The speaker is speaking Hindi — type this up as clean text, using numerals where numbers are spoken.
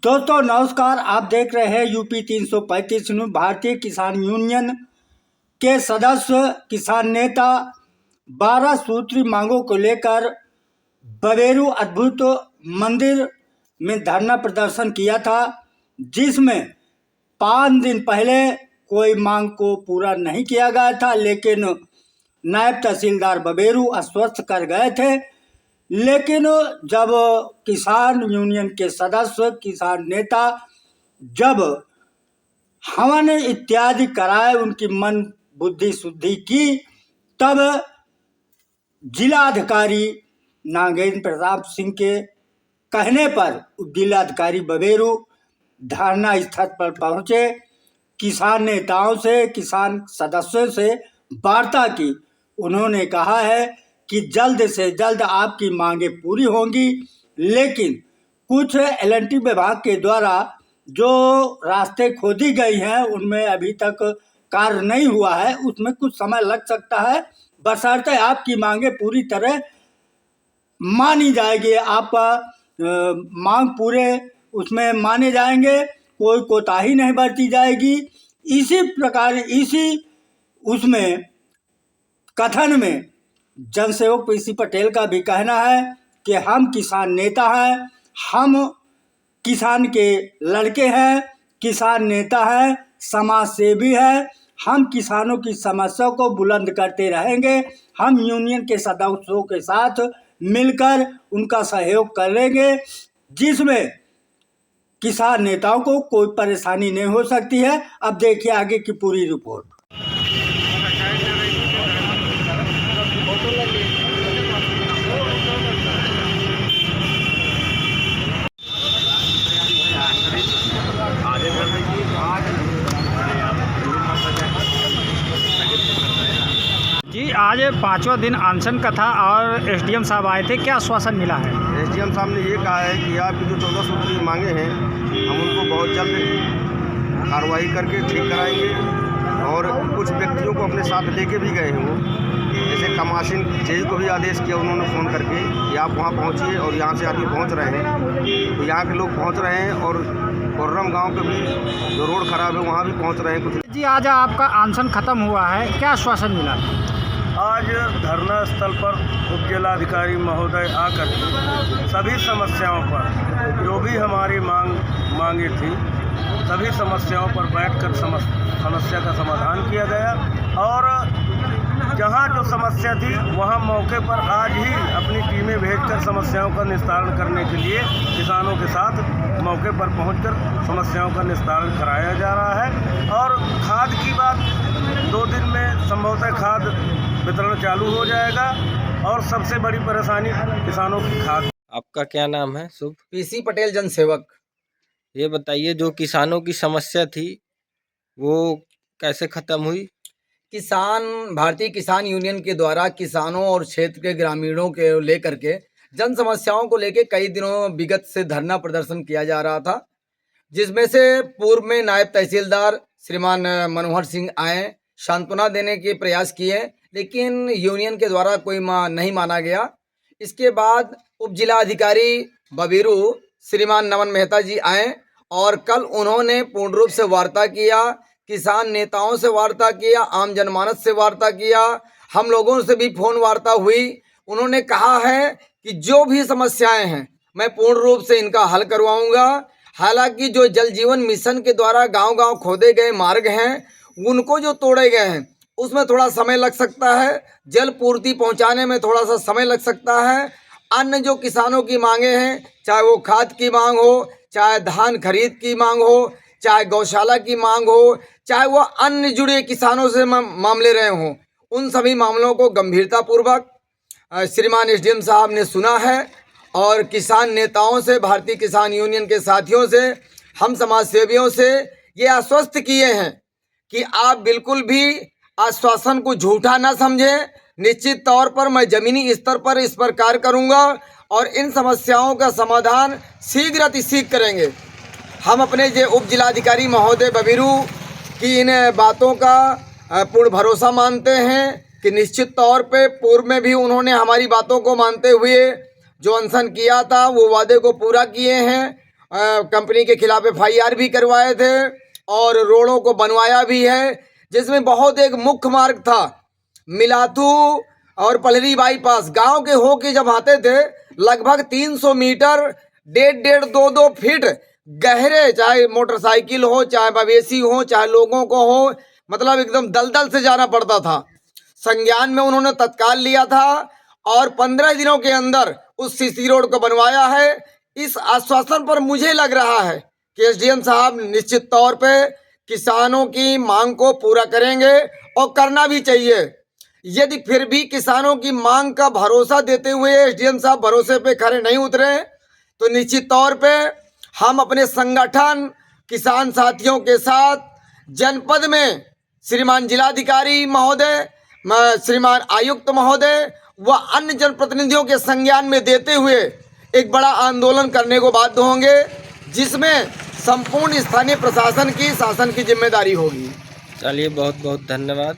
दोस्तों नमस्कार, आप देख रहे हैं यूपी 335 न्यूज। भारतीय किसान यूनियन के सदस्य किसान नेता 12 सूत्री मांगों को लेकर बबेरू अद्भुत मंदिर में धरना प्रदर्शन किया था, जिसमें 5 दिन पहले कोई मांग को पूरा नहीं किया गया था, लेकिन नायब तहसीलदार बबेरू आश्वस्त कर गए थे। लेकिन जब किसान यूनियन के सदस्य किसान नेता जब हवन इत्यादि कराए, उनकी मन बुद्धि शुद्धि की, तब जिलाधिकारी नागेंद्र प्रताप सिंह के कहने पर जिलाधिकारी बबेरू धरना स्थल पर पहुंचे, किसान नेताओं से किसान सदस्यों से वार्ता की। उन्होंने कहा है कि जल्द से जल्द आपकी मांगें पूरी होंगी, लेकिन कुछ एल&टी विभाग के द्वारा जो रास्ते खोदी गई हैं उनमें अभी तक कार्य नहीं हुआ है, उसमें कुछ समय लग सकता है, बशर्ते आपकी मांगें पूरी तरह मानी जाएगी। आप मांग पूरे उसमें माने जाएंगे, कोई कोताही नहीं बरती जाएगी। इसी प्रकार इसी उसमें कथन में जनसेवक पीसी पटेल का भी कहना है कि हम किसान नेता हैं, हम किसान के लड़के हैं, किसान नेता हैं, समाज सेवी हैं, हम किसानों की समस्याओं को बुलंद करते रहेंगे। हम यूनियन के सदस्यों के साथ मिलकर उनका सहयोग करेंगे, जिसमें किसान नेताओं को कोई परेशानी नहीं हो सकती है। अब देखिए आगे की पूरी रिपोर्ट। जी, आज 5वां दिन अनशन का था और एसडीएम साहब आए थे, क्या आश्वासन मिला है? एसडीएम साहब ने ये कहा है कि आपकी जो 14 सूत्री मांगे हैं हम उनको बहुत जल्द कार्रवाई करके ठीक कराएंगे। और कुछ व्यक्तियों को अपने साथ लेके भी गए हैं वो, जैसे कमाशिन जेई को भी आदेश किया उन्होंने फ़ोन करके कि आप वहाँ पहुँचिए, और यहाँ से आदमी पहुँच रहे हैं, तो यहाँ के लोग पहुँच रहे हैं। और कोर्रम गांव के भी जो रोड ख़राब है वहाँ भी पहुँच रहे हैं कुछ। जी, आज आपका अनशन खत्म हुआ है, क्या आश्वासन मिला? आज धरना स्थल पर उप जिलाधिकारी महोदय आकर सभी समस्याओं पर जो भी हमारी मांगे थी सभी समस्याओं पर बैठकर समस्या का समाधान किया गया। और जहां जो समस्या थी वहां मौके पर आज ही अपनी टीमें भेजकर समस्याओं का निस्तारण करने के लिए किसानों के साथ मौके पर पहुंचकर समस्याओं का निस्तारण कराया जा रहा है। और खाद की बात, 2 दिन में संभवतः खाद वितरण चालू हो जाएगा। और सबसे बड़ी परेशानी किसानों की खाद। आपका क्या नाम है? शुभ? पीसी पटेल जनसेवक। ये बताइए, जो किसानों की समस्या थी वो कैसे खत्म हुई? भारतीय किसान यूनियन के द्वारा किसानों और क्षेत्र के ग्रामीणों के लेकर के जन समस्याओं को लेकर कई दिनों विगत से धरना प्रदर्शन किया जा रहा था, जिसमें से पूर्व में नायब तहसीलदार श्रीमान मनोहर सिंह आए, सांत्वना देने के प्रयास किए, लेकिन यूनियन के द्वारा कोई नहीं माना गया। इसके बाद उप जिलाधिकारी बबेरू श्रीमान नमन मेहता जी आए और कल उन्होंने पूर्ण रूप से वार्ता किया, किसान नेताओं से वार्ता किया, आम जनमानस से वार्ता किया, हम लोगों से भी फोन वार्ता हुई। उन्होंने कहा है कि जो भी समस्याएं हैं मैं पूर्ण रूप से इनका हल करवाऊंगा। हालांकि जो जल जीवन मिशन के द्वारा गांव-गांव खोदे गए मार्ग हैं उनको जो तोड़े गए हैं उसमें थोड़ा समय लग सकता है, जल पूर्ति पहुंचाने में थोड़ा सा समय लग सकता है। अन्य जो किसानों की मांगे हैं, चाहे वो खाद की मांग हो, चाहे धान खरीद की मांग हो, चाहे गौशाला की मांग हो, चाहे वो अन्य जुड़े किसानों से मामले रहे हों, उन सभी मामलों को गंभीरतापूर्वक श्रीमान एसडीएम साहब ने सुना है। और किसान नेताओं से, भारतीय किसान यूनियन के साथियों से, हम समाज सेवियों से ये आश्वस्त किए हैं कि आप बिल्कुल भी आश्वासन को झूठा ना समझें। निश्चित तौर पर मैं ज़मीनी स्तर पर इस पर कार्य करूँगा और इन समस्याओं का समाधान शीघ्र अतिशीघ्र करेंगे। हम अपने जो उप जिलाधिकारी महोदय बबेरू की इन बातों का पूर्ण भरोसा मानते हैं कि निश्चित तौर पे पूर्व में भी उन्होंने हमारी बातों को मानते हुए जो अनशन किया था वो वादे को पूरा किए हैं। कंपनी के खिलाफ FIR भी करवाए थे और रोडों को बनवाया भी है, जिसमें बहुत एक मुख्य मार्ग था मिलातू और पलरी बाईपास गांव के हो के जब आते थे लगभग 300 मीटर 1.5-2 फीट गहरे, चाहे मोटरसाइकिल हो चाहे मवेशी हो चाहे लोगों को हो, मतलब एकदम दलदल से जाना पड़ता था। संज्ञान में उन्होंने तत्काल लिया था और 15 दिनों के अंदर उस CC रोड को बनवाया है। इस आश्वासन पर मुझे लग रहा है कि SDM साहब निश्चित तौर पे किसानों की मांग को पूरा करेंगे और करना भी चाहिए। यदि फिर भी किसानों की मांग का भरोसा देते हुए SDM साहब भरोसे पे खरे नहीं उतरे तो निश्चित तौर पे हम अपने संगठन किसान साथियों के साथ जनपद में श्रीमान जिलाधिकारी महोदय, श्रीमान आयुक्त महोदय व अन्य जनप्रतिनिधियों के संज्ञान में देते हुए एक बड़ा आंदोलन करने को बाध्य होंगे, जिसमें संपूर्ण स्थानीय प्रशासन की शासन की जिम्मेदारी होगी। चलिए, बहुत बहुत धन्यवाद।